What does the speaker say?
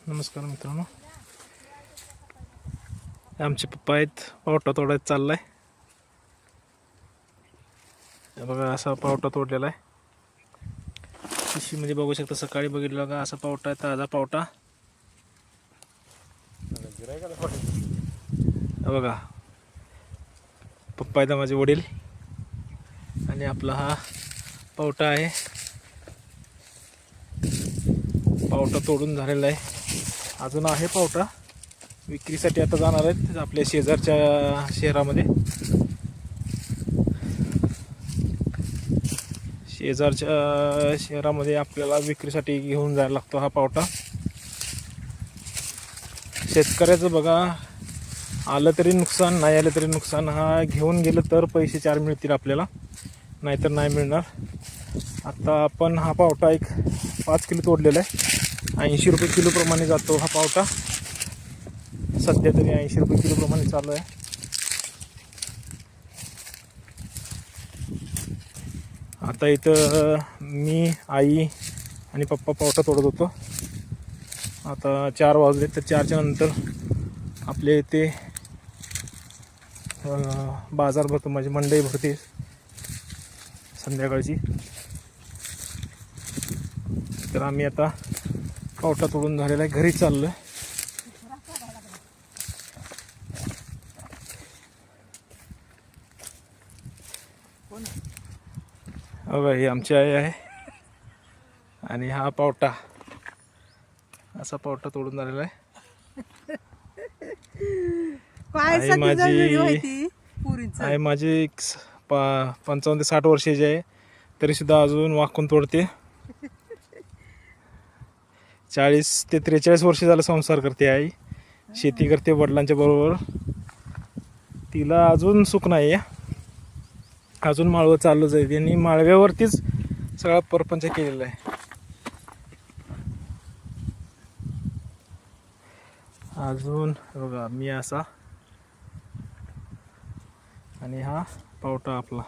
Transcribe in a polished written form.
नमस्कार मित्रांनो, आमचे पप्पा आहेत. पावटा तोडायला चाललाय. बघा असा पावटा तोडलेला आहे. पिशवीमध्ये बघू शकता. सकाळी बघितलं का असा पावटा आहे, ताजा पावटा. बघा पप्पा आहेत माझे वडील आणि आपला हा पावटा आहे. पावटा तोडून झालेला आहे. अजून आहे पावटा विक्रीसाठी. आता जाणार आहेत आपल्या शेजारच्या शहरामध्ये. शेजारच्या शहरामध्ये आपल्याला विक्रीसाठी घेऊन जायला लागतो हा पावटा. शेतकऱ्याचं बघा, आलं तरी नुकसान, नाही आलं तरी नुकसान. हा घेऊन गेलं तर पैसे 4 मिळतील आपल्याला, नाहीतर नाही मिळणार. आता आपण हा पावटा एक 5 किलो तोडलेला आहे. 80 रुपये किलो प्रमाणे जातो हा पावटा. सध्या तरी 80 रुपये किलो प्रमाणे चालू आहे. आता इथं मी, आई आणि पप्पा पावटा तोडत होतो. आता 4 वाजले, तर 4च्या नंतर आपल्या इथे बाजार भरतो, म्हणजे मंडई भरते संध्याकाळची. तर आम्ही आता पावटा तोडून झालेला आहे, घरी चाललोय. बघा ही आमची आई आहे आणि हा पावटा, असा पावटा तोडून झालेला आहे. आई माझी 55 ते 60 वर्षाची आहे, तरी सुद्धा अजून वाकून तोडते. 40 ते 43 वर्ष झालं संसार करते आई. शेती करते वडिलांच्या बरोबर. तिला अजून सुख नाही आहे. अजून माळवं चालूच आहे. त्यांनी माळव्यावरतीच सगळा परपंच केलेला आहे. अजून बघा मी असा, आणि हा पावटा आपला.